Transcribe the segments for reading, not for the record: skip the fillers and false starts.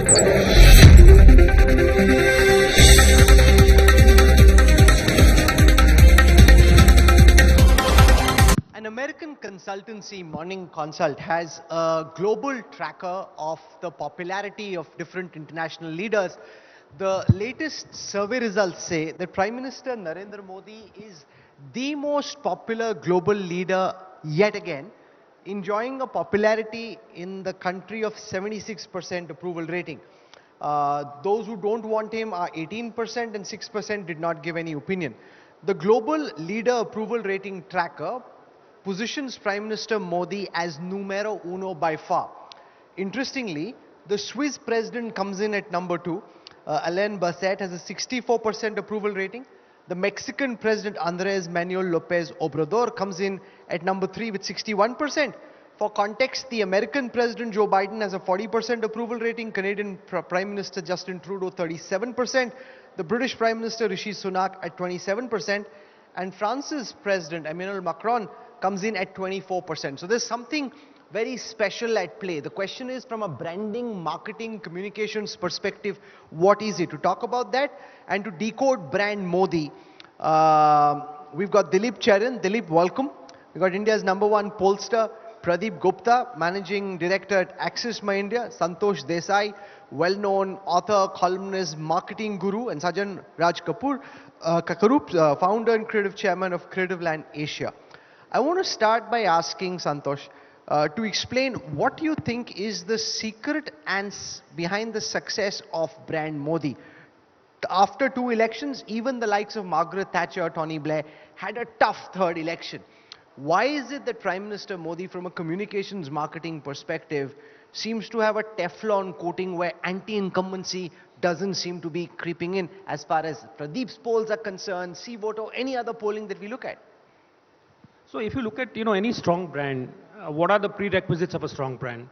An American consultancy, Morning Consult, has a global tracker of the popularity of different international leaders. The latest survey results say that Prime Minister Narendra Modi is the most popular global leader yet again, enjoying a popularity in the country of 76% approval rating. Those who don't want him are 18% and 6% did not give any opinion. The global leader approval rating tracker positions Prime Minister Modi as numero uno by far. Interestingly, the Swiss president comes in at number 2. Alain Berset has a 64% approval rating. The Mexican president Andres Manuel Lopez Obrador comes in at number 3 with 61%. For context, the American president Joe Biden has a 40% approval rating. Canadian Prime Minister Justin Trudeau 37%. The British Prime Minister Rishi Sunak at 27%. And France's president Emmanuel Macron comes in at 24%. So there's something very special at play. The question is, from a branding, marketing, communications perspective, what is it? To talk about that and to decode brand Modi, we've got Dilip Cherian. Dilip, welcome. We've got India's #1 pollster, Pradeep Gupta, Managing Director at AxisMyIndia, Santosh Desai, well-known author, columnist, marketing guru, and Sajan Kurup, founder and creative chairman of Creative Land Asia. I want to start by asking Santosh to explain what you think is the secret and behind the success of brand Modi. After 2 elections, even the likes of Margaret Thatcher, Tony Blair had a tough third election. Why is it that Prime Minister Modi, from a communications marketing perspective, seems to have a Teflon coating where anti-incumbency doesn't seem to be creeping in as far as Pradeep's polls are concerned, C-vote or any other polling that we look at? So if you look at any strong brand, what are the prerequisites of a strong brand?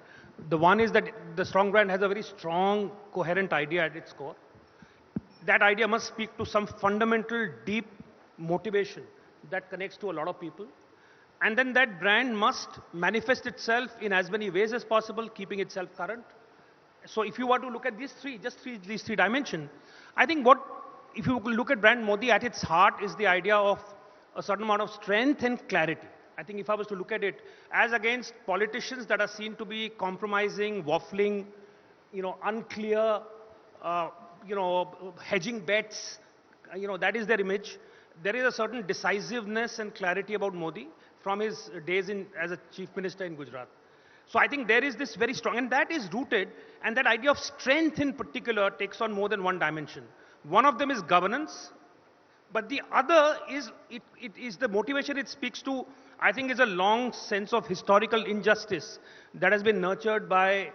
The one is that the strong brand has a very strong, coherent idea at its core. That idea must speak to some fundamental, deep motivation that connects to a lot of people. And then that brand must manifest itself in as many ways as possible, keeping itself current. So if you were to look at these three dimensions, I think if you look at brand Modi, at its heart is the idea of a certain amount of strength and clarity. I think if I was to look at it as against politicians that are seen to be compromising, waffling, unclear, hedging bets, that is their image. There is a certain decisiveness and clarity about Modi from his days as a chief minister in Gujarat. So I think there is this very strong, and that is rooted, and that idea of strength in particular takes on more than one dimension. One of them is governance, but the other is, it is the motivation it speaks to, I think, is a long sense of historical injustice that has been nurtured by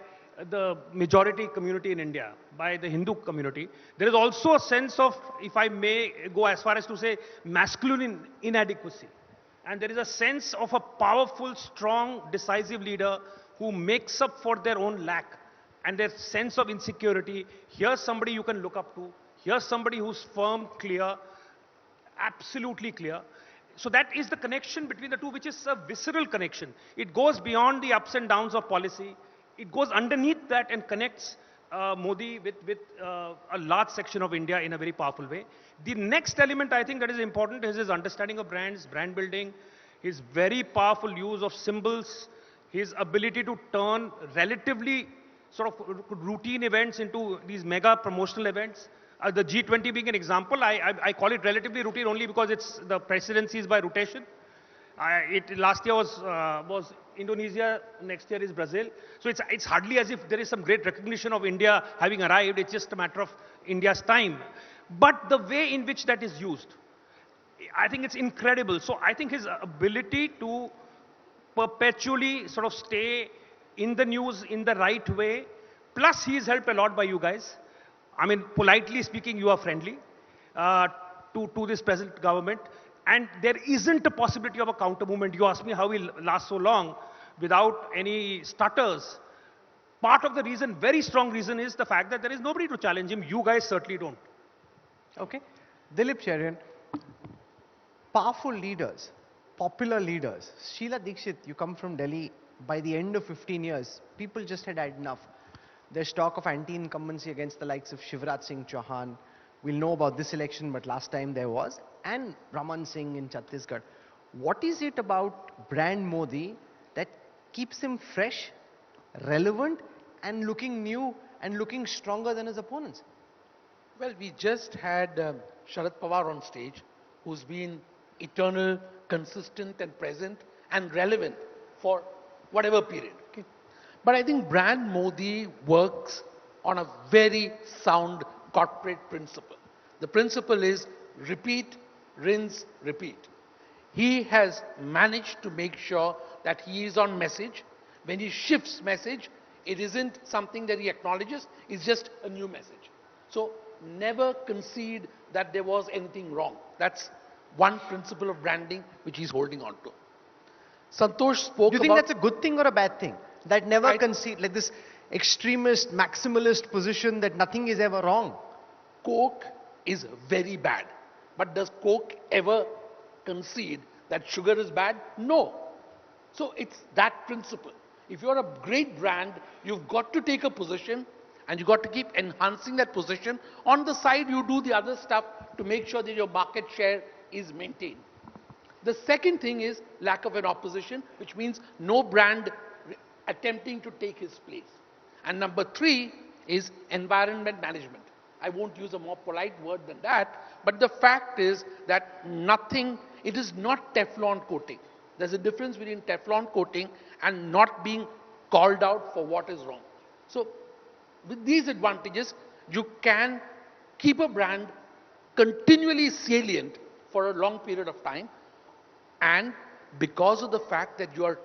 the majority community in India, by the Hindu community. There is also a sense of, if I may go as far as to say, masculine inadequacy. And there is a sense of a powerful, strong, decisive leader who makes up for their own lack and their sense of insecurity. Here's somebody you can look up to. Here's somebody who's firm, clear, absolutely clear. So that is the connection between the two, which is a visceral connection. It goes beyond the ups and downs of policy. It goes underneath that and connects Modi with a large section of India in a very powerful way. The next element I think that is important is his understanding of brands, brand building, his very powerful use of symbols, his ability to turn relatively sort of routine events into these mega promotional events. The G20 being an example, I call it relatively routine only because the presidency is by rotation. Last year was Indonesia, next year is Brazil. So it's hardly as if there is some great recognition of India having arrived. It's just a matter of India's time. But the way in which that is used, I think it's incredible. So I think his ability to perpetually sort of stay in the news in the right way, plus he's helped a lot by you guys. I mean, politely speaking, you are friendly to this present government. And there isn't a possibility of a counter movement. You ask me how we'll last so long without any stutters. Part of the reason, very strong reason, is the fact that there is nobody to challenge him. You guys certainly don't. Okay. Dilip Cherian, powerful leaders, popular leaders. Sheila Dikshit, you come from Delhi. By the end of 15 years, people just had enough. There's talk of anti-incumbency against the likes of Shivraj Singh Chauhan. We'll know about this election, but last time there was. And Raman Singh in Chhattisgarh. What is it about brand Modi that keeps him fresh, relevant, and looking new and looking stronger than his opponents? Well, we just had Sharad Pawar on stage, who's been eternal, consistent and present and relevant for whatever period. Okay? But I think brand Modi works on a very sound corporate principle. The principle is repeat, rinse, repeat. He has managed to make sure that he is on message. When he shifts message, it isn't something that he acknowledges, it's just a new message. So never concede that there was anything wrong. That's one principle of branding which he's holding on to. Santosh spoke Do you think that's a good thing or a bad thing? That never concede, like this extremist, maximalist position that nothing is ever wrong. Coke is very bad. But does Coke ever concede that sugar is bad? No. So it's that principle. If you're a great brand, you've got to take a position and you've got to keep enhancing that position. On the side, you do the other stuff to make sure that your market share is maintained. The second thing is lack of an opposition, which means no brand attempting to take his place. And number three is environment management. I won't use a more polite word than that, but the fact is that it is not Teflon coating. There's a difference between Teflon coating and not being called out for what is wrong. So with these advantages, you can keep a brand continually salient for a long period of time, and because of the fact that you are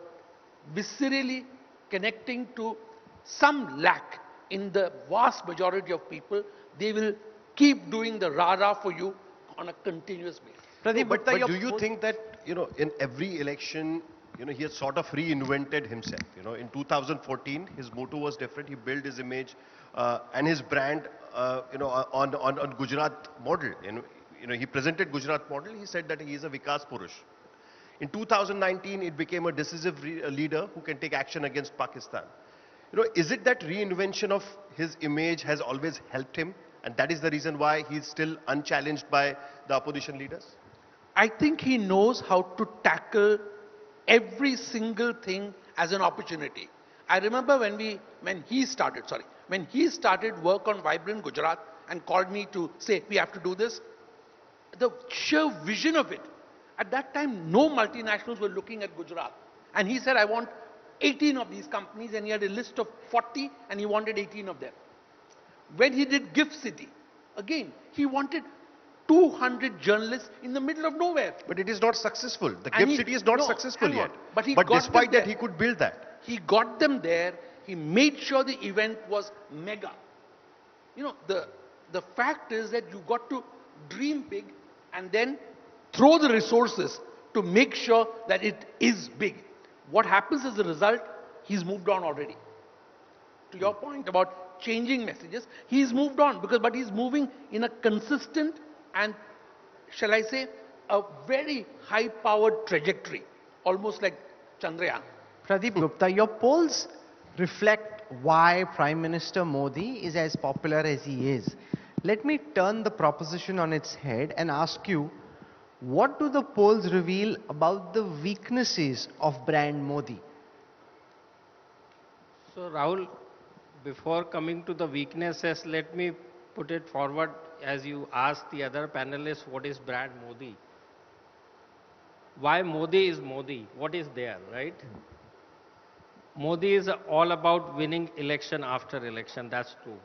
viscerally connecting to some lack in the vast majority of people, they will keep doing the rah-rah for you on a continuous basis. Pradeep, But do you think that, in every election, he has sort of reinvented himself? In 2014, his motto was different. He built his image and his brand, on Gujarat model. He presented Gujarat model. He said that he is a Vikas Purush. In 2019, it became a decisive leader who can take action against Pakistan. Is it that reinvention of his image has always helped him, and that is the reason why he's still unchallenged by the opposition leaders? I think he knows how to tackle every single thing as an opportunity. I remember when he started work on Vibrant Gujarat and called me to say, we have to do this, the sheer vision of it. At that time, no multinationals were looking at Gujarat. And he said, I want 18 of these companies, and he had a list of 40, and he wanted 18 of them. When he did Gift City, again, he wanted 200 journalists in the middle of nowhere. But it is not successful. The Gift City is not successful yet. But despite that, he could build that. He got them there. He made sure the event was mega. The fact is that you got to dream big and then throw the resources to make sure that it is big. What happens as a result, he's moved on already. To your point about changing messages, he's moved on but he's moving in a consistent and, shall I say, a very high-powered trajectory, almost like Chandrayaan. Pradeep Gupta, your polls reflect why Prime Minister Modi is as popular as he is. Let me turn the proposition on its head and ask you, what do the polls reveal about the weaknesses of brand Modi? So Rahul, before coming to the weaknesses, let me put it forward as you asked the other panelists, what is brand Modi? Why Modi is Modi? What is there, right? Modi is all about winning election after election, that's true.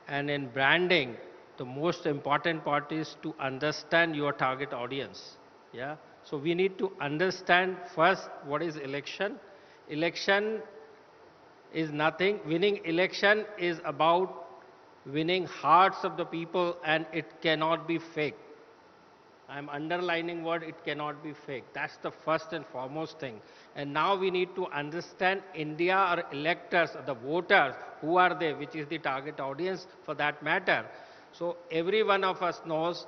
And in branding, the most important part is to understand your target audience. Yeah. So we need to understand first what is election. Election is nothing. Winning election is about winning hearts of the people, and it cannot be fake. I'm underlining word, it cannot be fake. That's the first and foremost thing. And now we need to understand India, our electors, the voters, who are they, which is the target audience for that matter. So every one of us knows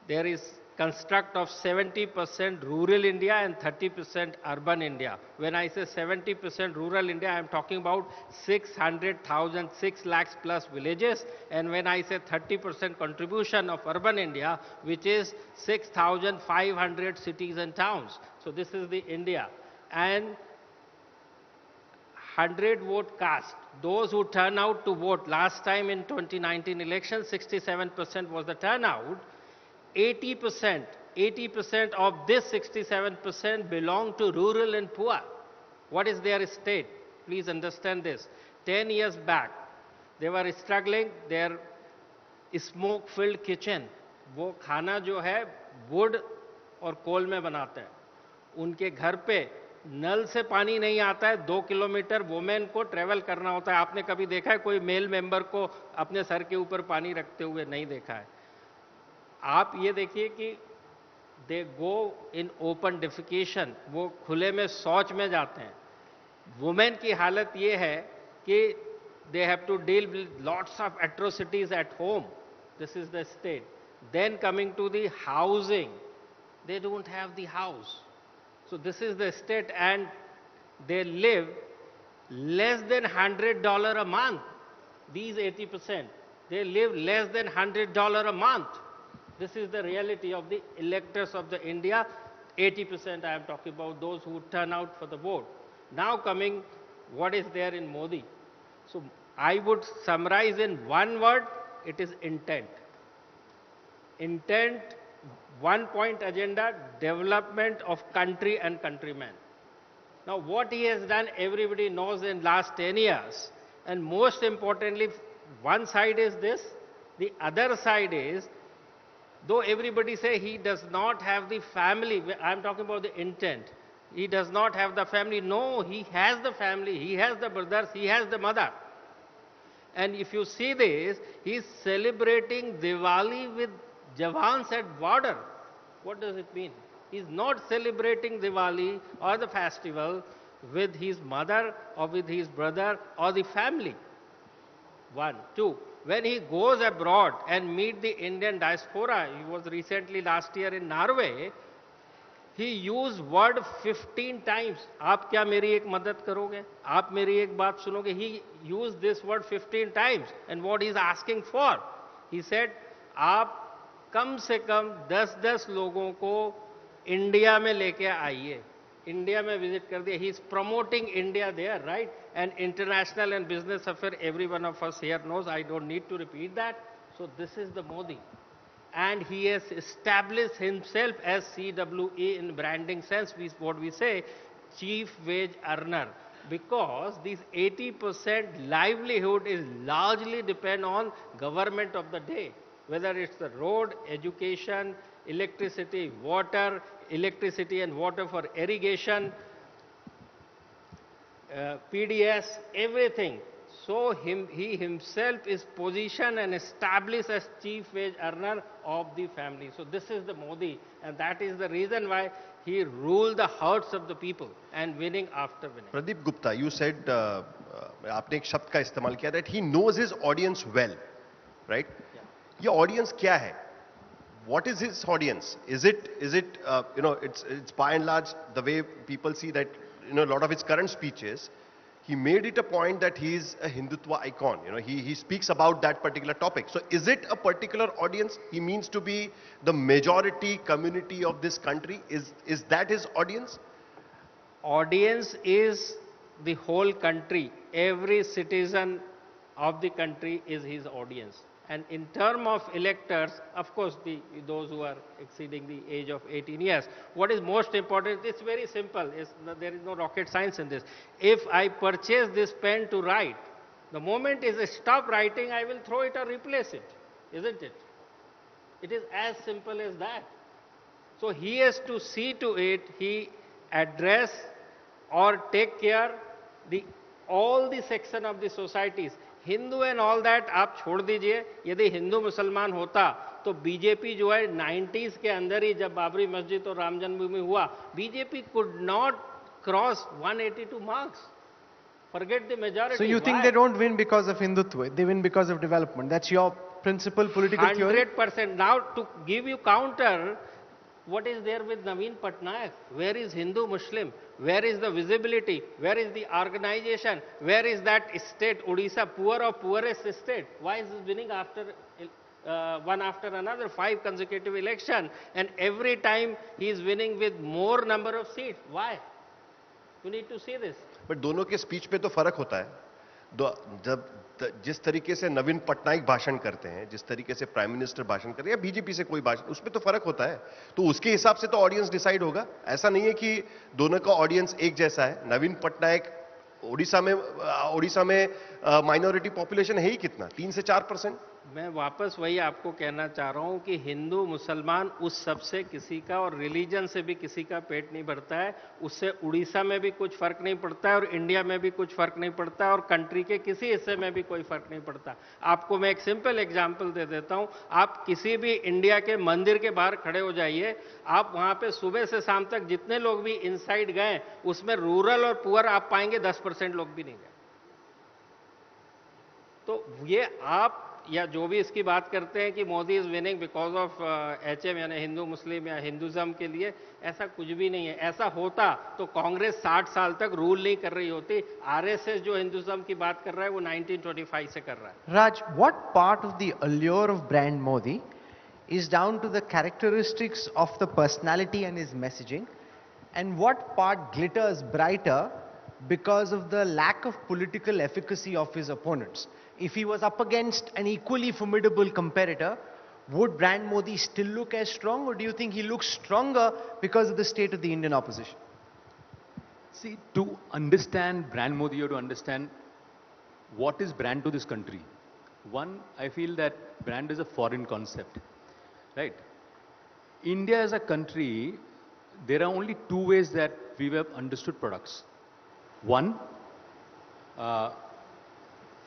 there is construct of 70% rural India and 30% urban India. When I say 70% rural India, I am talking about 600,000, 6 lakhs plus villages. And when I say 30% contribution of urban India, which is 6,500 cities and towns. So this is the India. And 100 vote cast. Those who turn out to vote, last time in 2019 election, 67% was the turnout. 80% of this 67% belong to rural and poor. What is their state? Please understand this. 10 years back, they were struggling, their smoke-filled kitchen. वो खाना जो है wood और कोल में बनाते हैं. उनके घर पे नल से पानी नहीं आता है, 2 किलोमीटर वुमेन को ट्रेवल करना होता है. आपने कभी देखा है कोई मेल मेंबर को अपने सर के ऊपर पानी रखते हुए? नहीं देखा है. आप ये देखिए कि दे गो इन ओपन डिफिकेशन, वो खुले में शौच में जाते हैं. वुमेन की हालत ये है कि they have to deal with lots of atrocities at home. This is the state. Then coming to the housing, they don't have the house. So this is the state, and they live less than $100 a month. These 80%, they live less than $100 a month. This is the reality of the electors of the India. 80% I am talking about, those who turn out for the vote. Now coming, what is there in Modi? So I would summarize in one word, it is intent. Intent, one point agenda, development of country and countrymen. Now what he has done, everybody knows in last 10 years. And most importantly, one side is this, the other side is, though everybody say he does not have the family, I'm talking about the intent. He does not have the family. No, he has the family, he has the brothers, he has the mother. And if you see this, he is celebrating Diwali with Jawans at border. What does it mean? He is not celebrating Diwali or the festival with his mother or with his brother or the family. One. Two, when he goes abroad and meet the Indian diaspora, he was recently last year in Norway, he used word 15 times. आप क्या मेरी एक मदद करोगे? आप मेरी एक बात सुनोगे? He used this word 15 times. And what he is asking for? He said, आप कम से कम 10-10 लोगों को इंडिया में लेके आइए. इंडिया में विजिट कर दिए. He is promoting India there, right? And international and business affair, every one of us here knows. I don't need to repeat that. So this is the Modi. And he has established himself as CWE in branding sense, what we say, chief wage earner. Because these 80% livelihood is largely depend on government of the day. Whether it's the road, education, electricity, water, electricity and water for irrigation, PDS, everything. So he himself is positioned and established as chief wage earner of the family. So this is the Modi, and that is the reason why he ruled the hearts of the people and winning after winning. Pradeep Gupta, you said, आपने एक शब्द का इस्तेमाल किया that he knows his audience well, right? ये audience क्या है? What is his audience? Is it it's by and large the way people see that, a lot of his current speeches, he made it a point that he is a Hindutva icon. He speaks about that particular topic. So is it a particular audience? He means to be the majority community of this country. Is that his audience? Audience is the whole country. Every citizen of the country is his audience. And in terms of electors, of course, those who are exceeding the age of 18 years, what is most important, it's very simple. There is no rocket science in this. If I purchase this pen to write, the moment is stop writing, I will throw it or replace it, isn't it? It is as simple as that. So he has to see to it, he address or take care all the section of the societies. Hindu and all that आप छोड़ दीजिए. यदि हिंदू मुसलमान होता तो BJP जो है 90s के अंदर ही जब बाबरी मस्जिद और राम जन्मभूमि हुआ, BJP could not cross 182 marks. Forget the majority. So you think they don't win because of Hindutva, they win because of development. That's your principal political theory? 100%. Now to give you counter, What is there with Naveen Patnaik? Where is Hindu Muslim? Where is the visibility? Where is the organization? Where is that state, Odisha, poor or poorest state? Why is it winning after one after another, 5 consecutive election, and every time he is winning with more number of seats? Why? You need to see this. But दोनों के speech पे तो फर्क होता है। जब जिस तरीके से नवीन पटनायक भाषण करते हैं, जिस तरीके से प्राइम मिनिस्टर भाषण करते हैं या बीजेपी से कोई भाषण, उसमें तो फर्क होता है। तो उसके हिसाब से तो ऑडियंस डिसाइड होगा। ऐसा नहीं है कि दोनों का ऑडियंस एक जैसा है। नवीन पटनायक ओडिशा में माइनॉरिटी पॉपुलेशन है ही कितना, 3 से 4%। मैं वापस वही आपको कहना चाह रहा हूं कि हिंदू मुसलमान उस सब से किसी का और रिलीजन से भी किसी का पेट नहीं भरता है। उससे उड़ीसा में भी कुछ फर्क नहीं पड़ता है और इंडिया में भी कुछ फर्क नहीं पड़ता है और कंट्री के किसी हिस्से में भी कोई फर्क नहीं पड़ता। आपको मैं एक सिंपल एग्जांपल दे देता हूं। आप किसी भी इंडिया के मंदिर के बाहर खड़े हो जाइए, आप वहां पे सुबह से शाम तक जितने लोग भी इनसाइड गए, उसमें रूरल और पुअर आप पाएंगे 10% लोग भी नहीं गए। तो ये आप या जो भी इसकी बात करते हैं कि Modi is winning because of HM यानी हिंदू मुस्लिम या हिंदुज्म के लिए, ऐसा कुछ भी नहीं है। ऐसा होता तो कांग्रेस 60 साल तक रूल नहीं कर रही होती। आरएसएस जो हिंदुज्म की बात कर रहा है वो 1925 से कर रहा है। Raj, what part of the allure of brand Modi is down to the characteristics of the personality and his messaging, and what part glitters brighter because of the lack of political efficacy of his opponents? If he was up against an equally formidable competitor, would brand Modi still look as strong, or do you think he looks stronger because of the state of the Indian opposition? See, to understand brand Modi, you have to understand what is brand to this country. One, I feel that brand is a foreign concept, right? India as a country, there are only 2 ways that we have understood products. One,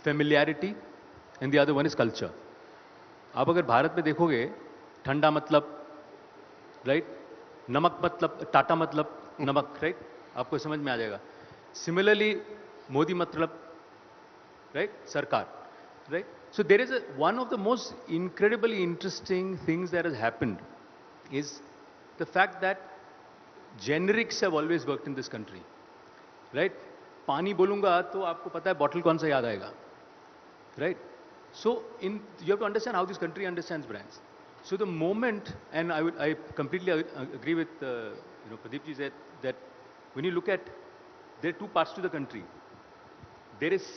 familiarity, and the other one is culture. आप अगर भारत में देखोगे, ठंडा मतलब right, नमक मतलब टाटा मतलब नमक, राइट, आपको समझ में आ जाएगा। सिमिलरली मोदी मतलब राइट, सरकार, right. So there is one of the most incredibly interesting things that has happened is the fact that generics have always worked in this country, right? पानी बोलूंगा तो आपको पता है बॉटल कौन सा याद आएगा, right? So you have to understand how this country understands brands. So the moment, and I completely agree with Pradeep ji said that when you look at, there are 2 parts to the country. There is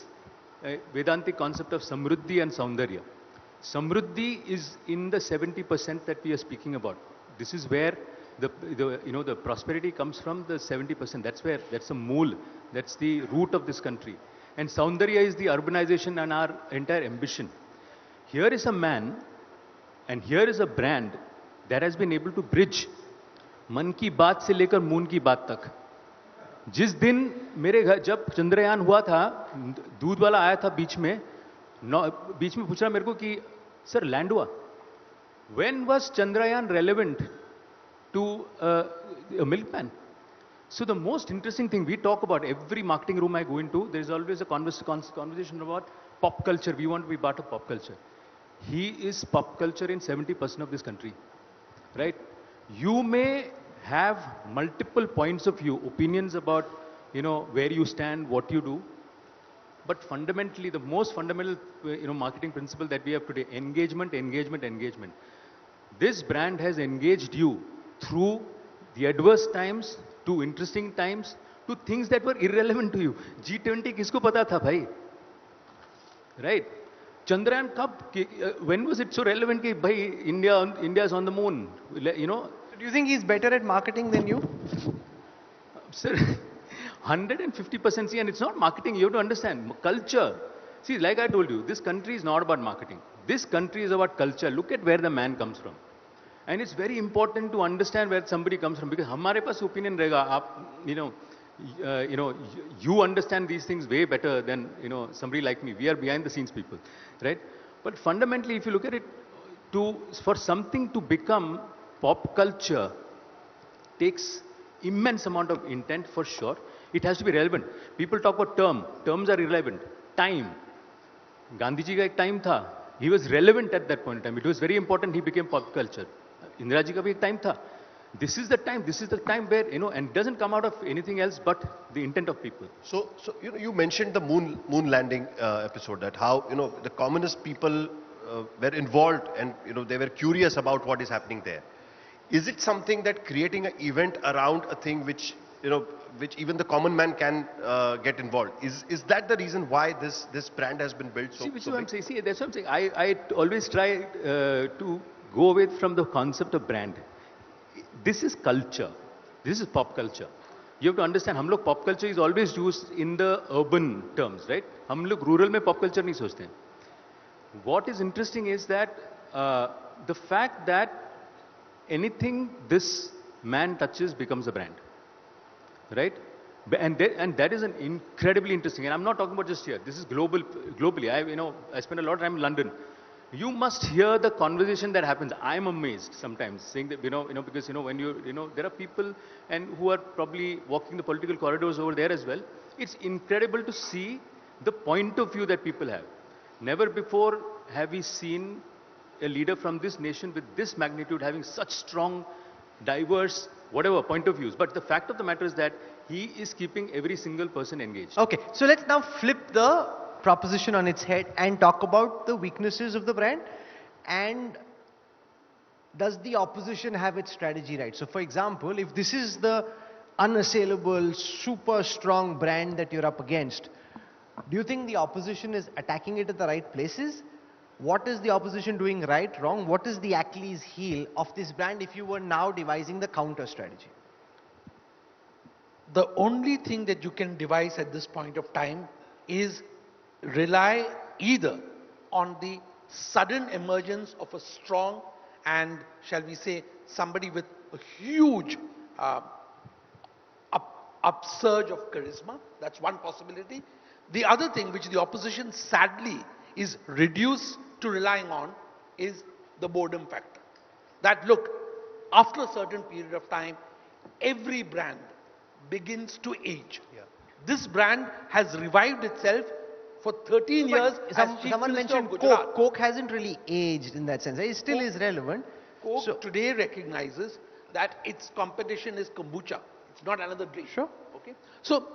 a Vedantic concept of Samruddhi and Saundarya. Samruddhi is in the 70% that we are speaking about. This is where the prosperity comes from, the 70%. That's the mool, that's the root of this country. And Saundarya is the urbanization and our entire ambition. Here is a man and here is a brand that has been able to bridge मन की बात से लेकर moon की बात तक। जिस दिन मेरे घर जब चंद्रयान हुआ था, दूध वाला आया था बीच में पूछ रहा मेरे को कि सर लैंड हुआ। When was Chandrayaan relevant to a milkman? So the most interesting thing we talk about, every marketing room I go into, there is always a conversation about pop culture. We want to be part of pop culture. He is pop culture in 70% of this country, right? You may have multiple points of view, opinions about, where you stand, what you do, but fundamentally, the most fundamental, marketing principle that we have today, engagement, engagement, engagement. This brand has engaged you through the adverse times, to interesting times, to things that were irrelevant to you. G20 किसको पता था भाई? Right? Chandrayaan कब? When was it so relevant कि भाई India is on the moon? Do you think he's better at marketing than you? Sir, 150%. See, and it's not marketing. You have to understand culture. See, like I told you, this country is not about marketing. This country is about culture. Look at where the man comes from. And it's very important to understand where somebody comes from, because हमारे पास opinion रहेगा. You understand these things way better than somebody like me. We are behind the scenes people, right? But fundamentally, if you look at it, for something to become pop culture takes immense amount of intent for sure. It has to be relevant. People talk about terms are irrelevant. Time. Gandhi ji ka ek time tha. He was relevant at that point in time. It was very important he became pop culture. Indira ji ka bhi ek time tha. This is the time where, and it doesn't come out of anything else but the intent of people. So, you mentioned the moon landing episode, that how the communist people were involved, and they were curious about what is happening there. Is it something that creating an event around a thing which which even the common man can get involved? Is that the reason why this brand has been built so? See, which so is what I'm big? saying. See, that's what I'm saying. I always try to go away from the concept of brand. This is culture. This is pop culture. You have to understand, हम लोग pop culture is always used in the urban terms, right? हम लोग rural में pop culture नहीं सोचते हैं. What is interesting is that the fact that anything this man touches becomes a brand, right? And that is an incredibly interesting. And I'm not talking about just here. This is globally. I spend a lot of time in London. You must hear the conversation that happens. I'm amazed sometimes, saying that because when there are people and who are probably walking the political corridors over there as well. It's incredible to see the point of view that people have. Never before have we seen a leader from this nation with this magnitude having such strong, diverse, whatever point of views. But the fact of the matter is that he is keeping every single person engaged. Okay, so let's now flip the proposition on its head and talk about the weaknesses of the brand, and does the opposition have its strategy right? So for example, if this is the unassailable, super strong brand that you're up against, do you think the opposition is attacking it at the right places? What is the opposition doing right, wrong? What is the Achilles heel of this brand if you were now devising the counter strategy? The only thing that you can devise at this point of time is rely either on the sudden emergence of a strong and, shall we say, somebody with a huge upsurge of charisma. That's one possibility. The other thing which the opposition sadly is reduced to relying on is the boredom factor. That look, after a certain period of time, every brand begins to age. Yeah. This brand has revived itself for 13 years. Someone mentioned Coke. Coke hasn't really aged in that sense. It still is relevant. Coke today recognizes that its competition is kombucha. It's not another drink. Sure. Okay. So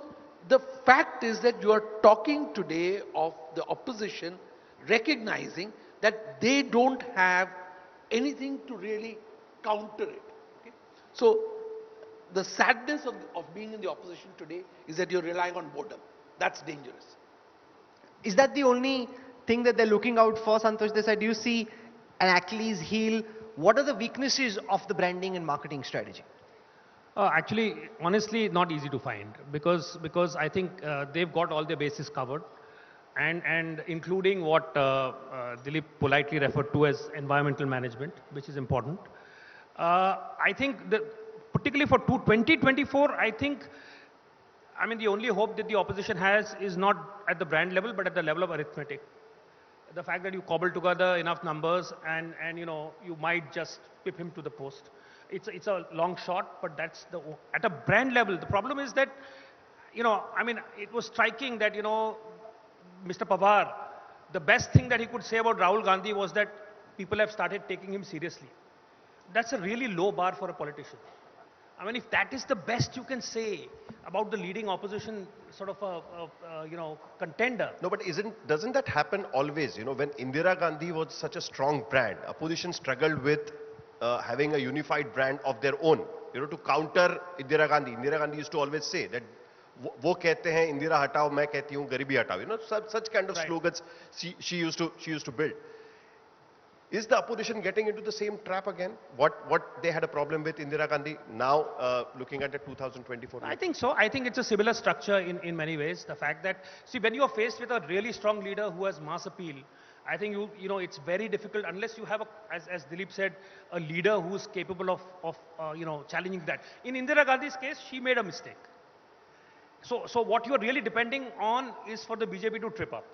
the fact is that you are talking today of the opposition recognizing that they don't have anything to really counter it. Okay. So the sadness of being in the opposition today is that you're relying on boredom. That's dangerous. Is that the only thing that they're looking out for, Santosh Desai? Do you see an Achilles heel? What are the weaknesses of the branding and marketing strategy? Actually, honestly, not easy to find because I think they've got all their bases covered, and including what Dilip politely referred to as environmental management, which is important. I think that particularly for 2024, I mean, the only hope that the opposition has is not at the brand level, but at the level of arithmetic. The fact that you cobble together enough numbers and you might just pip him to the post. It's a long shot, but that's at a brand level. The problem is that, I mean, it was striking that, Mr. Pawar, the best thing that he could say about Rahul Gandhi was that people have started taking him seriously. That's a really low bar for a politician. I mean, if that is the best you can say about the leading opposition sort of contender. No, but doesn't that happen always? When Indira Gandhi was such a strong brand, opposition struggled with having a unified brand of their own, to counter Indira Gandhi. Indira Gandhi used to always say that, वो कहते हैं इंदिरा हटाओ, मैं कहती हूँ गरीबी हटाओ. Such kind of slogans she used to build. Is the opposition getting into the same trap again? What they had a problem with Indira Gandhi, now looking at the 2024? I think so. I think it's a similar structure in many ways. The fact that, see, when you are faced with a really strong leader who has mass appeal, I think it's very difficult unless you have, as Dilip said, a leader who is capable of challenging that. In Indira Gandhi's case, she made a mistake. So what you are really depending on is for the BJP to trip up.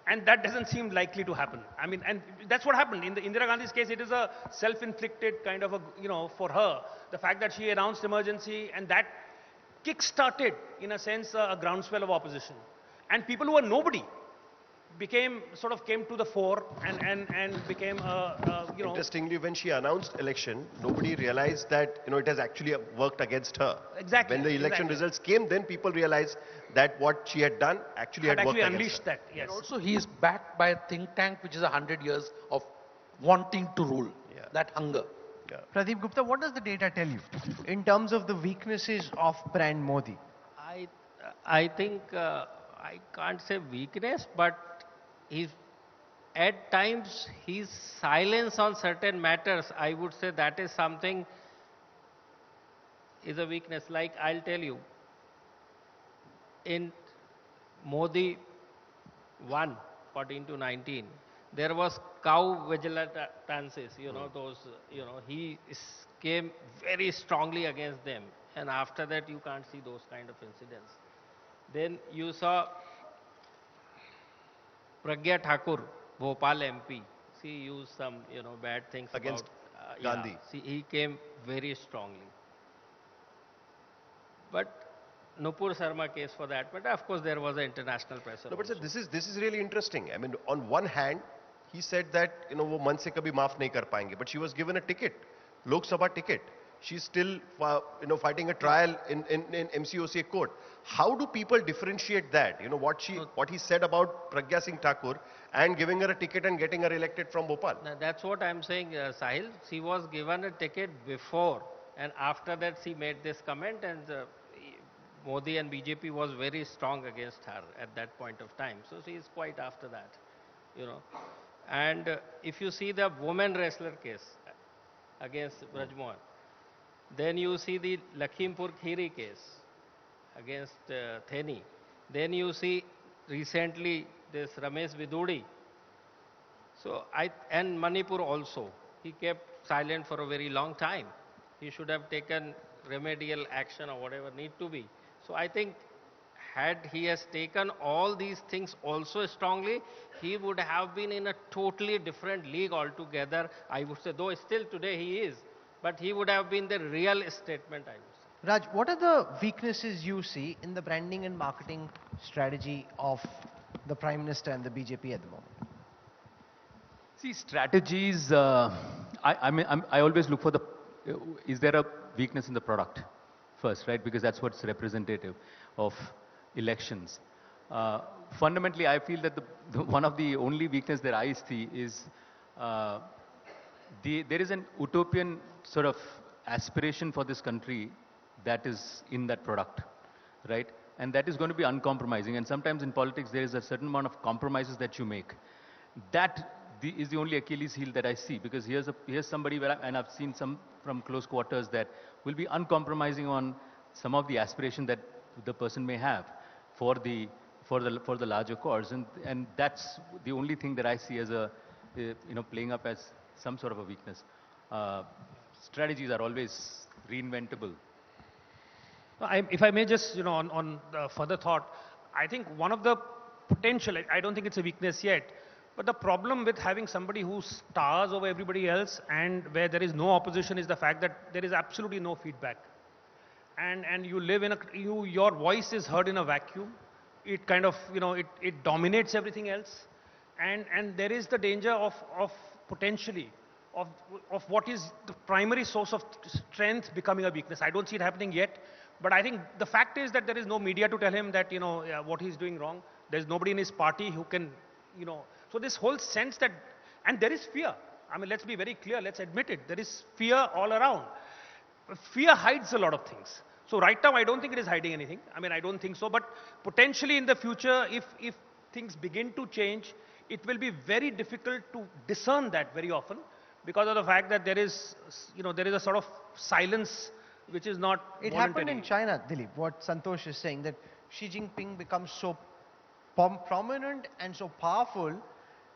And that doesn't seem likely to happen. I mean, and that's what happened. In the Indira Gandhi's case, it is a self-inflicted kind of for her, the fact that she announced emergency and that kick-started, in a sense, a groundswell of opposition. And people who are nobody, came to the fore and became Interestingly, when she announced election, nobody realized that it has actually worked against her. Exactly, When the election exactly. results came, then people realized that what she had done actually had had worked actually against unleashed her. that. Yes. And also he is backed by a think tank which is 100 years of wanting to rule, Yeah. that hunger. Yeah. Pradeep Gupta, what does the data tell you in terms of the weaknesses of brand Modi? I, I think I can't say weakness, but his, at times his silence on certain matters, I would say that is something is a weakness. Like I'll tell you, in Modi 1, 14 to 19, there was cow vigilantes, those, came very strongly against them. And after that, you can't see those kind of incidents. Then you saw Pragya Thakur, Bhopal MP. She used some, bad things Against about, Gandhi. See, he came very strongly. But Nupur Sharma case for that, but of course there was an international pressure No, but sir, also. this is really interesting. I mean, on one hand, he said that वो मन से कभी माफ नहीं कर पाएंगे, but she was given a ticket, Lok Sabha ticket. She's still fighting a trial in MCOCA court. How do people differentiate that? What he said about Pragya Singh Thakur and giving her a ticket and getting her elected from Bhopal. Now, that's what I'm saying, Sahil. She was given a ticket before, and after that she made this comment, and Modi and BJP was very strong against her at that point of time. So she is quite after that, you know. And if you see the woman wrestler case against Brajmohan, then you see the Lakhimpur Kheri case against Theni. Then you see recently this Ramesh Vidudi. So and Manipur also, he kept silent for a very long time. He should have taken remedial action or whatever need to be. So I think had he has taken all these things also strongly, he would have been in a totally different league altogether. I would say, though still today he is, but he would have been the real statement, I would say. Raj, what are the weaknesses you see in the branding and marketing strategy of the Prime Minister and the BJP at the moment? See, strategies, I always look for is there a weakness in the product first, right? Because that's what's representative of elections. Fundamentally, I feel that one of the only weakness that I see is there is an utopian sort of aspiration for this country that is in that product, right? And that is going to be uncompromising. And sometimes in politics, there is a certain amount of compromises that you make. That is the only Achilles heel that I see, because here's somebody and I've seen some from close quarters that will be uncompromising on some of the aspiration that the person may have for the larger cause, and that's the only thing that I see as playing up as some sort of a weakness. Strategies are always reinventable. If I may just, on the further thought, I think one of the potential, I don't think it's a weakness yet, but the problem with having somebody who stars over everybody else and where there is no opposition is the fact that there is absolutely no feedback. And you live in your voice is heard in a vacuum. It kind of, it dominates everything else. And there is the danger of potentially of what is the primary source of strength becoming a weakness. I don't see it happening yet. But I think the fact is that there is no media to tell him that, what he's doing wrong. There's nobody in his party who can, So this whole sense that, and there is fear. I mean, let's be very clear. Let's admit it. There is fear all around. Fear hides a lot of things. So right now, I don't think it is hiding anything. I mean, I don't think so. But potentially in the future, if things begin to change, it will be very difficult to discern that very often because of the fact that there is a sort of silence which is not It voluntary. happened in China, Dilip, what Santosh is saying, that Xi Jinping becomes so prominent and so powerful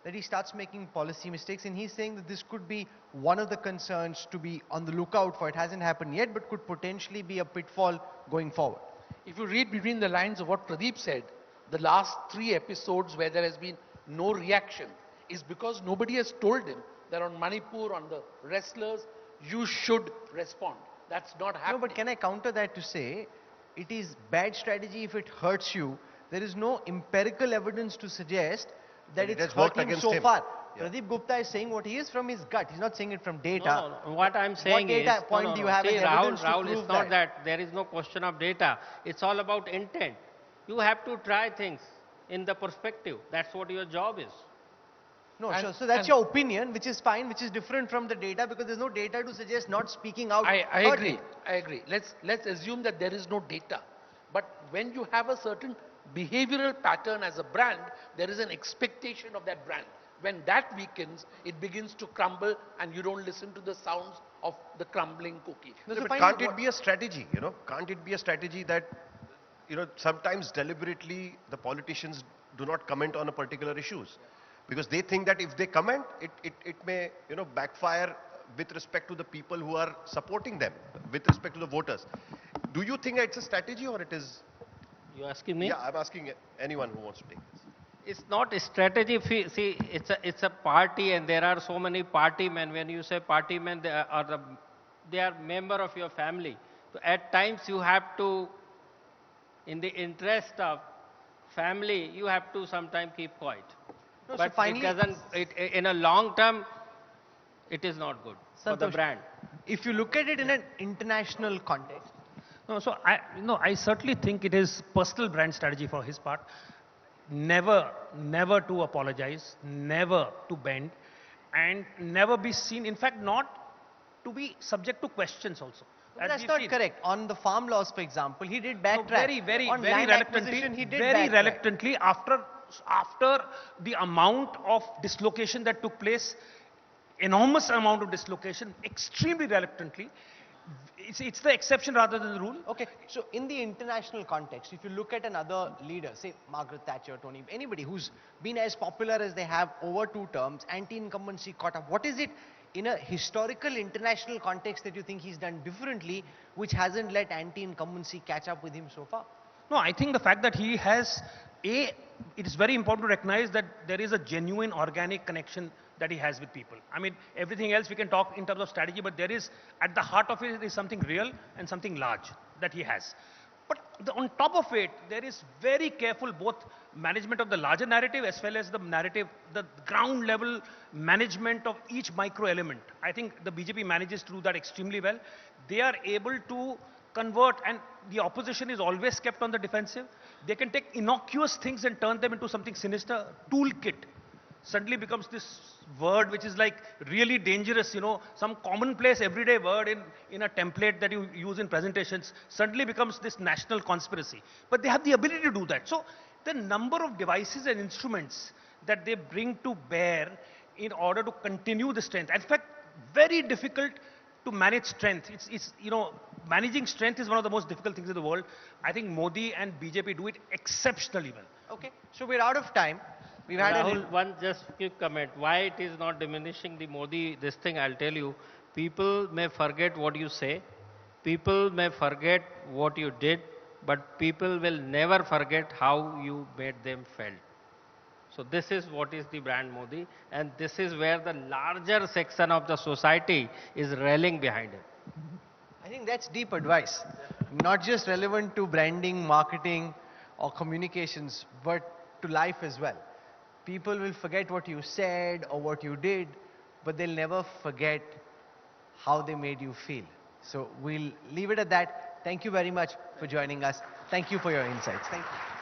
that he starts making policy mistakes, and he's saying that this could be one of the concerns to be on the lookout for. It hasn't happened yet, but could potentially be a pitfall going forward. If you read between the lines of what Pradeep said, the last 3 episodes where there has been no reaction is because nobody has told him that on Manipur, on the wrestlers, you should respond. That's not happening. No, but can I counter that to say, it is bad strategy if it hurts you. There is no empirical evidence to suggest that it it's has hurt worked him against so him. far. Yeah. Pradeep Gupta is saying what he is from his gut. He's not saying it from data. No. What I'm saying data is, point do you have See, as Rahul, evidence to Rahul, prove it's not that there is no question of data. It's all about intent. You have to try things in the perspective. That's what your job is. No, And- sure. So that's and- your opinion, which is fine, which is different from the data because there's no data to suggest not speaking out. I hurt agree. him. I agree. Let's assume that there is no data. But when you have a certain behavioral pattern as a brand, there is an expectation of that brand. When that weakens, it begins to crumble and you don't listen to the sounds of the crumbling cookie. No, Yeah, so but fine, can't what- it be a strategy, Can't it be a strategy that, sometimes deliberately the politicians do not comment on a particular issues? Because they think that if they comment, it may, backfire with respect to the people who are supporting them, with respect to the voters. Do you think it's a strategy or it is? You asking me? Yeah, I'm asking anyone who wants to take this. It's not a strategy. See, it's a party, and there are so many party men. When you say party men, they are member of your family. So at times you have to, in the interest of family, you have to sometimes keep quiet. No, so But finally- it doesn't. In a long term, it is not good for the Santosh, brand. If you look at it in an international context, No, so I certainly think it is personal brand strategy for his part. Never to apologize, never to bend, and never be seen. In fact, not to be subject to questions also. but As that's we've not seen. correct. On the farm laws, for example, he did No, backtrack. very On land reluctantly, acquisition, he did very backtrack. reluctantly after the amount of dislocation that took place, enormous amount of dislocation, extremely reluctantly. It's the exception rather than the rule. Okay, so in the international context, if you look at another leader, say Margaret Thatcher, Tony, anybody who's been as popular as they have over 2 terms, anti-incumbency caught up, what is it in a historical international context that you think he's done differently, which hasn't let anti-incumbency catch up with him so far? No, I think the fact that he has, it is very important to recognize that there is a genuine organic connection that he has with people. I mean, everything else we can talk in terms of strategy, but there is, at the heart of it is something real and something large that he has. But on top of it, there is very careful both management of the larger narrative as well as the narrative, the ground level management of each micro element. I think the BJP manages to do that extremely well. They are able to convert, and the opposition is always kept on the defensive. They can take innocuous things and turn them into something sinister. Toolkit suddenly becomes this word which is like really dangerous, some commonplace everyday word in a template that you use in presentations suddenly becomes this national conspiracy. But they have the ability to do that. So the number of devices and instruments that they bring to bear in order to continue the strength. In fact, very difficult to manage strength. Managing strength is one of the most difficult things in the world. I think Modi and BJP do it exceptionally well. Okay, so we're out of time. We've had Rahul, one just quick comment. Why it is not diminishing the Modi, this thing I'll tell you. People may forget what you say. People may forget what you did. But people will never forget how you made them felt. So this is what is the brand Modi. And this is where the larger section of the society is rallying behind it. I think that's deep advice. Not just relevant to branding, marketing, or communications, but to life as well. People will forget what you said or what you did, but they'll never forget how they made you feel. So we'll leave it at that. Thank you very much for joining us. Thank you for your insights. Thank you.